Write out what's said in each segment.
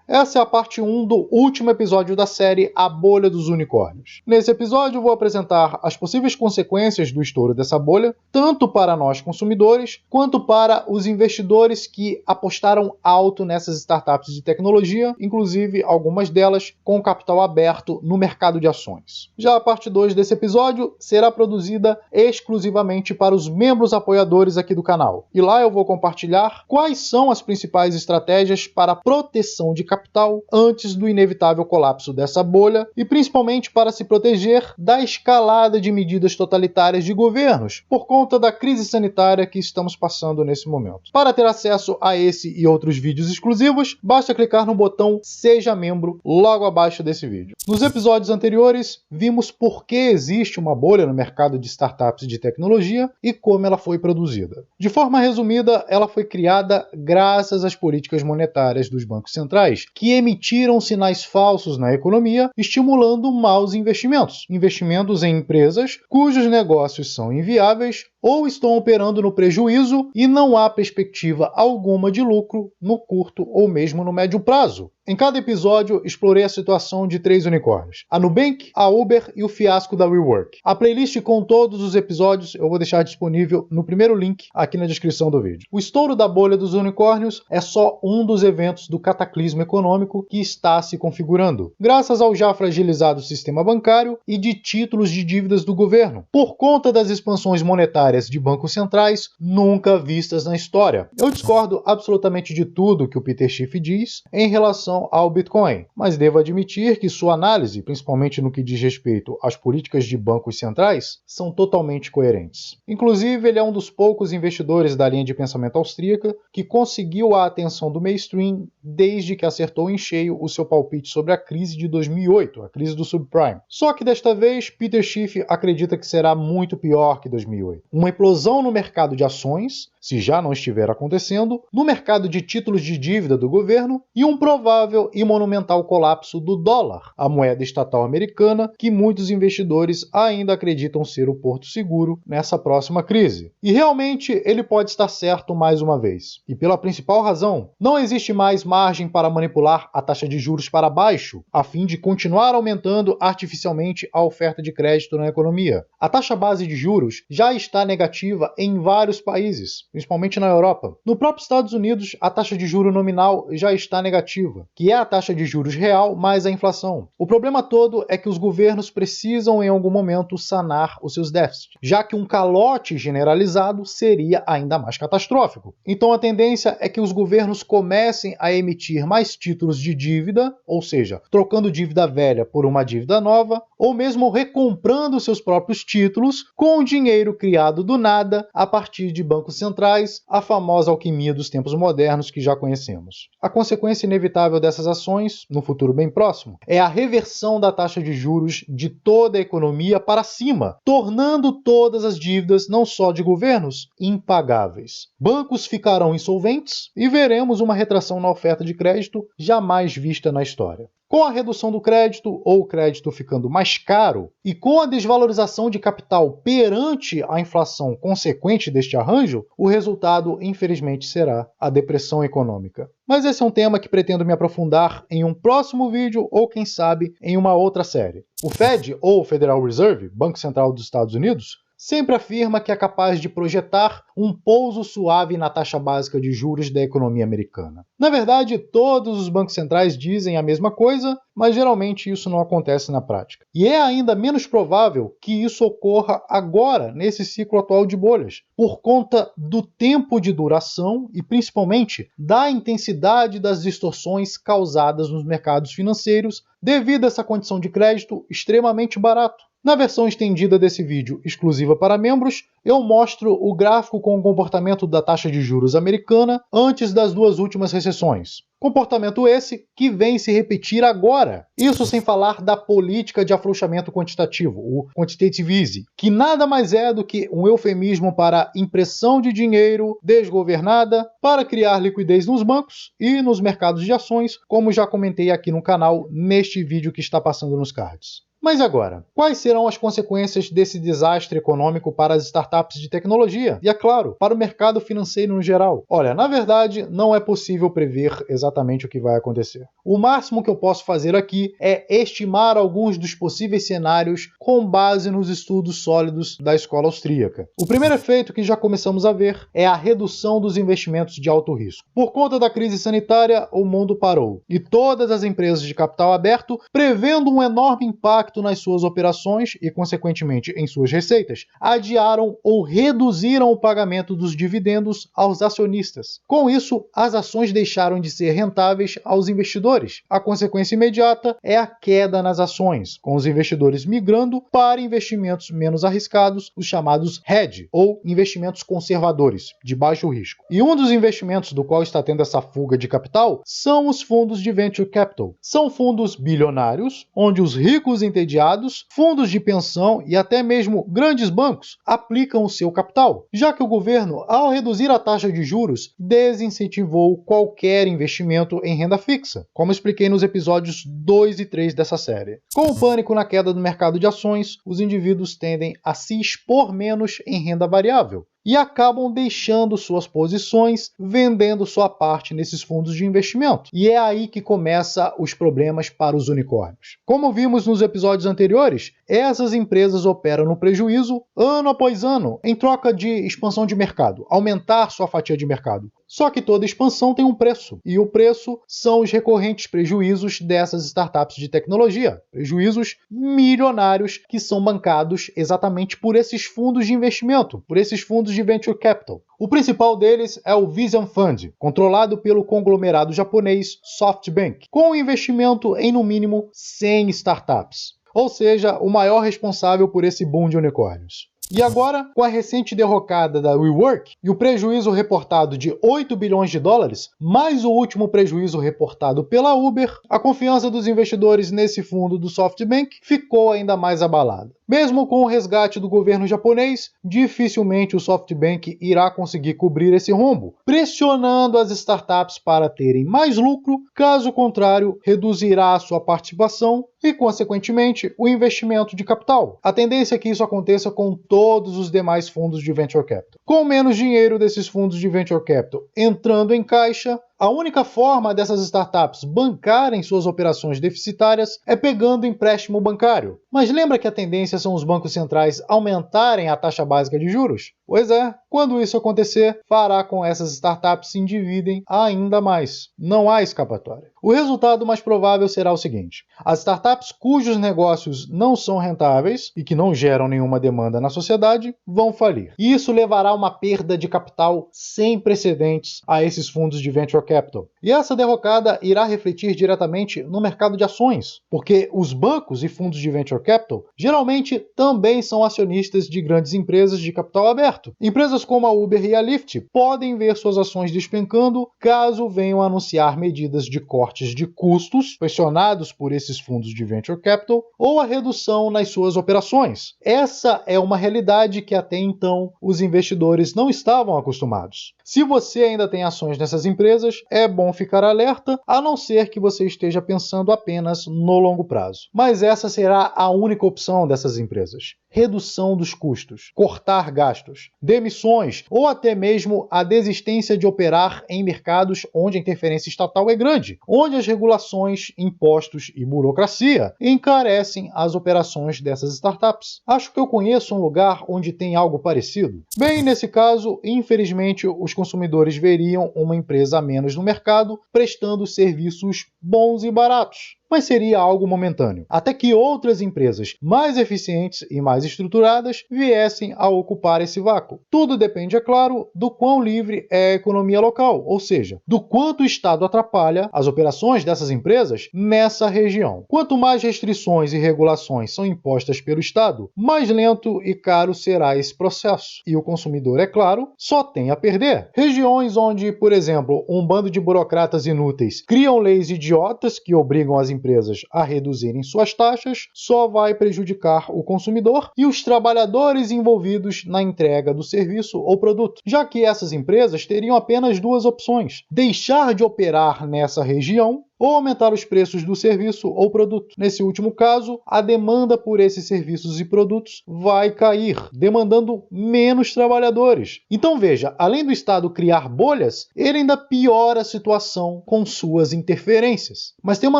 Essa é a parte 1 do último episódio da série A Bolha dos Unicórnios. Nesse episódio eu vou apresentar as possíveis consequências do estouro dessa bolha, tanto para nós consumidores, quanto para os investidores que apostaram alto nessas startups de tecnologia, inclusive algumas delas com capital aberto no mercado de ações. Já a parte 2 desse episódio será produzida exclusivamente para os membros apoiadores aqui do canal. E lá eu vou compartilhar quais são as principais estratégias para a proteção de capital antes do inevitável colapso dessa bolha e principalmente para se proteger da escalada de medidas totalitárias de governos por conta da crise sanitária que estamos passando nesse momento. Para ter acesso a esse e outros vídeos exclusivos, basta clicar no botão Seja Membro logo abaixo desse vídeo. Nos episódios anteriores, vimos por que existe uma bolha no mercado de startups de tecnologia e como ela foi produzida. De forma resumida, ela foi criada graças às políticas monetárias dos bancos centrais, que emitiram sinais falsos na economia, estimulando maus investimentos. Investimentos em empresas cujos negócios são inviáveis ou estão operando no prejuízo e não há perspectiva alguma de lucro no curto ou mesmo no médio prazo. Em cada episódio, explorei a situação de 3 unicórnios: a Nubank, a Uber e o fiasco da WeWork. A playlist com todos os episódios eu vou deixar disponível no primeiro link aqui na descrição do vídeo. O estouro da bolha dos unicórnios é só um dos eventos do cataclismo econômico que está se configurando, graças ao já fragilizado sistema bancário e de títulos de dívidas do governo, por conta das expansões monetárias de bancos centrais nunca vistas na história. Eu discordo absolutamente de tudo que o Peter Schiff diz em relação ao Bitcoin, mas devo admitir que sua análise, principalmente no que diz respeito às políticas de bancos centrais, são totalmente coerentes. Inclusive, ele é um dos poucos investidores da linha de pensamento austríaca que conseguiu a atenção do mainstream desde que acertou em cheio o seu palpite sobre a crise de 2008, a crise do subprime. Só que desta vez, Peter Schiff acredita que será muito pior que 2008. Uma explosão no mercado de ações, se já não estiver acontecendo, no mercado de títulos de dívida do governo e um provável e monumental colapso do dólar, a moeda estatal americana que muitos investidores ainda acreditam ser o porto seguro nessa próxima crise. E realmente ele pode estar certo mais uma vez. E pela principal razão, não existe mais margem para manipular a taxa de juros para baixo, a fim de continuar aumentando artificialmente a oferta de crédito na economia. A taxa base de juros já está negativa em vários países, principalmente na Europa. No próprio Estados Unidos, a taxa de juro nominal já está negativa, que é a taxa de juros real mais a inflação. O problema todo é que os governos precisam em algum momento sanar os seus déficits, já que um calote generalizado seria ainda mais catastrófico. Então a tendência é que os governos comecem a emitir mais títulos de dívida, ou seja, trocando dívida velha por uma dívida nova, ou mesmo recomprando seus próprios títulos com dinheiro criado do nada a partir de bancos centrais, a famosa alquimia dos tempos modernos que já conhecemos. A consequência inevitável dessas ações, no futuro bem próximo, é a reversão da taxa de juros de toda a economia para cima, tornando todas as dívidas, não só de governos, impagáveis. Bancos ficarão insolventes e veremos uma retração na oferta de crédito jamais vista na história. Com a redução do crédito, ou o crédito ficando mais caro, e com a desvalorização de capital perante a inflação consequente deste arranjo, o resultado, infelizmente, será a depressão econômica. Mas esse é um tema que pretendo me aprofundar em um próximo vídeo ou, quem sabe, em uma outra série. O Fed, ou Federal Reserve, Banco Central dos Estados Unidos, sempre afirma que é capaz de projetar um pouso suave na taxa básica de juros da economia americana. Na verdade, todos os bancos centrais dizem a mesma coisa, mas geralmente isso não acontece na prática. E é ainda menos provável que isso ocorra agora, nesse ciclo atual de bolhas, por conta do tempo de duração e principalmente da intensidade das distorções causadas nos mercados financeiros devido a essa condição de crédito extremamente barato. Na versão estendida desse vídeo, exclusiva para membros, eu mostro o gráfico com o comportamento da taxa de juros americana antes das duas últimas recessões. Comportamento esse que vem se repetir agora. Isso sem falar da política de afrouxamento quantitativo, o quantitative easing, que nada mais é do que um eufemismo para impressão de dinheiro desgovernada para criar liquidez nos bancos e nos mercados de ações, como já comentei aqui no canal neste vídeo que está passando nos cards. Mas agora, quais serão as consequências desse desastre econômico para as startups de tecnologia? E, é claro, para o mercado financeiro no geral? Olha, na verdade, não é possível prever exatamente o que vai acontecer. O máximo que eu posso fazer aqui é estimar alguns dos possíveis cenários com base nos estudos sólidos da escola austríaca. O primeiro efeito que já começamos a ver é a redução dos investimentos de alto risco. Por conta da crise sanitária, o mundo parou e todas as empresas de capital aberto, prevendo um enorme impacto nas suas operações e, consequentemente, em suas receitas, adiaram ou reduziram o pagamento dos dividendos aos acionistas. Com isso, as ações deixaram de ser rentáveis aos investidores. A consequência imediata é a queda nas ações, com os investidores migrando para investimentos menos arriscados, os chamados hedge, ou investimentos conservadores, de baixo risco. E um dos investimentos do qual está tendo essa fuga de capital são os fundos de venture capital. São fundos bilionários, onde os ricos entediados, fundos de pensão e até mesmo grandes bancos aplicam o seu capital, já que o governo, ao reduzir a taxa de juros, desincentivou qualquer investimento em renda fixa, como expliquei nos episódios 2 e 3 dessa série. Com o pânico na queda do mercado de ações, os indivíduos tendem a se expor menos em renda variável e acabam deixando suas posições, vendendo sua parte nesses fundos de investimento. E é aí que começam os problemas para os unicórnios. Como vimos nos episódios anteriores, essas empresas operam no prejuízo ano após ano, em troca de expansão de mercado, aumentar sua fatia de mercado. Só que toda expansão tem um preço, e o preço são os recorrentes prejuízos dessas startups de tecnologia, prejuízos milionários que são bancados exatamente por esses fundos de investimento, por esses fundos de venture capital. O principal deles é o Vision Fund, controlado pelo conglomerado japonês SoftBank, com um investimento em no mínimo 100 startups, ou seja, o maior responsável por esse boom de unicórnios. E agora, com a recente derrocada da WeWork e o prejuízo reportado de 8 bilhões de dólares, mais o último prejuízo reportado pela Uber, a confiança dos investidores nesse fundo do SoftBank ficou ainda mais abalada. Mesmo com o resgate do governo japonês, dificilmente o SoftBank irá conseguir cobrir esse rombo, pressionando as startups para terem mais lucro, caso contrário, reduzirá a sua participação e, consequentemente, o investimento de capital. A tendência é que isso aconteça com todos os demais fundos de venture capital. Com menos dinheiro desses fundos de venture capital entrando em caixa, a única forma dessas startups bancarem suas operações deficitárias é pegando empréstimo bancário. Mas lembra que a tendência são os bancos centrais aumentarem a taxa básica de juros? Pois é, quando isso acontecer, fará com que essas startups se endividem ainda mais. Não há escapatória. O resultado mais provável será o seguinte: as startups cujos negócios não são rentáveis e que não geram nenhuma demanda na sociedade vão falir. E isso levará a uma perda de capital sem precedentes a esses fundos de venture capital. E essa derrocada irá refletir diretamente no mercado de ações, porque os bancos e fundos de venture capital geralmente também são acionistas de grandes empresas de capital aberto. Empresas como a Uber e a Lyft podem ver suas ações despencando caso venham a anunciar medidas de cortes de custos pressionados por esses fundos de venture capital ou a redução nas suas operações. Essa é uma realidade que até então os investidores não estavam acostumados. Se você ainda tem ações nessas empresas, é bom ficar alerta, a não ser que você esteja pensando apenas no longo prazo. Mas essa será a única opção dessas empresas. Redução dos custos, cortar gastos, demissões ou até mesmo a desistência de operar em mercados onde a interferência estatal é grande, onde as regulações, impostos e burocracia encarecem as operações dessas startups. Acho que eu conheço um lugar onde tem algo parecido. Bem, nesse caso, infelizmente, os consumidores veriam uma empresa a menos no mercado prestando serviços bons e baratos. Mas seria algo momentâneo, até que outras empresas mais eficientes e mais estruturadas viessem a ocupar esse vácuo. Tudo depende, é claro, do quão livre é a economia local, ou seja, do quanto o Estado atrapalha as operações dessas empresas nessa região. Quanto mais restrições e regulações são impostas pelo Estado, mais lento e caro será esse processo. E o consumidor, é claro, só tem a perder. Regiões onde, por exemplo, um bando de burocratas inúteis criam leis idiotas que obrigam as empresas a reduzirem suas taxas, só vai prejudicar o consumidor e os trabalhadores envolvidos na entrega do serviço ou produto, já que essas empresas teriam apenas duas opções: deixar de operar nessa região ou aumentar os preços do serviço ou produto. Nesse último caso, a demanda por esses serviços e produtos vai cair, demandando menos trabalhadores. Então veja, além do Estado criar bolhas, ele ainda piora a situação com suas interferências. Mas tem uma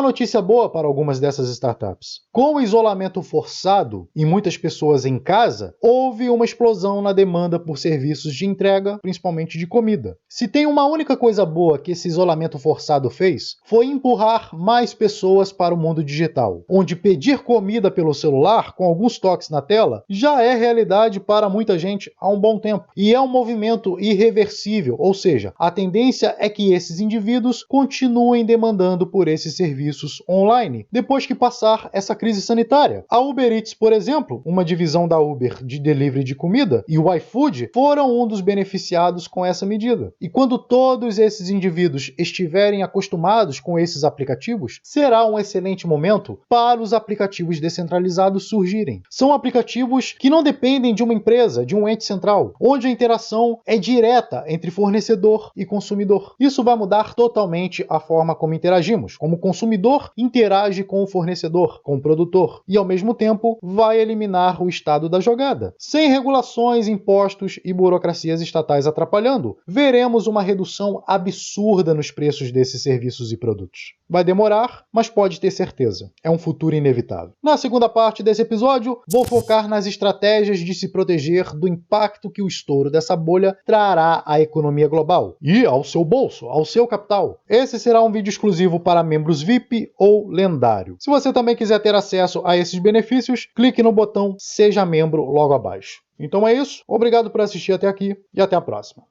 notícia boa para algumas dessas startups. Com o isolamento forçado e muitas pessoas em casa, houve uma explosão na demanda por serviços de entrega, principalmente de comida. Se tem uma única coisa boa que esse isolamento forçado fez, foi empurrar mais pessoas para o mundo digital, onde pedir comida pelo celular, com alguns toques na tela, já é realidade para muita gente há um bom tempo. E é um movimento irreversível, ou seja, a tendência é que esses indivíduos continuem demandando por esses serviços online, depois que passar essa crise sanitária. A Uber Eats, por exemplo, uma divisão da Uber de delivery de comida, e o iFood foram um dos beneficiados com essa medida. E quando todos esses indivíduos estiverem acostumados com esses aplicativos, será um excelente momento para os aplicativos descentralizados surgirem. São aplicativos que não dependem de uma empresa, de um ente central, onde a interação é direta entre fornecedor e consumidor. Isso vai mudar totalmente a forma como interagimos, como o consumidor interage com o fornecedor, com o produtor, e ao mesmo tempo vai eliminar o estado da jogada. Sem regulações, impostos e burocracias estatais atrapalhando, veremos uma redução absurda nos preços desses serviços e produtos. Vai demorar, mas pode ter certeza, é um futuro inevitável. Na segunda parte desse episódio, vou focar nas estratégias de se proteger do impacto que o estouro dessa bolha trará à economia global e ao seu bolso, ao seu capital. Esse será um vídeo exclusivo para membros VIP ou lendário. Se você também quiser ter acesso a esses benefícios, clique no botão Seja Membro logo abaixo. Então é isso, obrigado por assistir até aqui e até a próxima.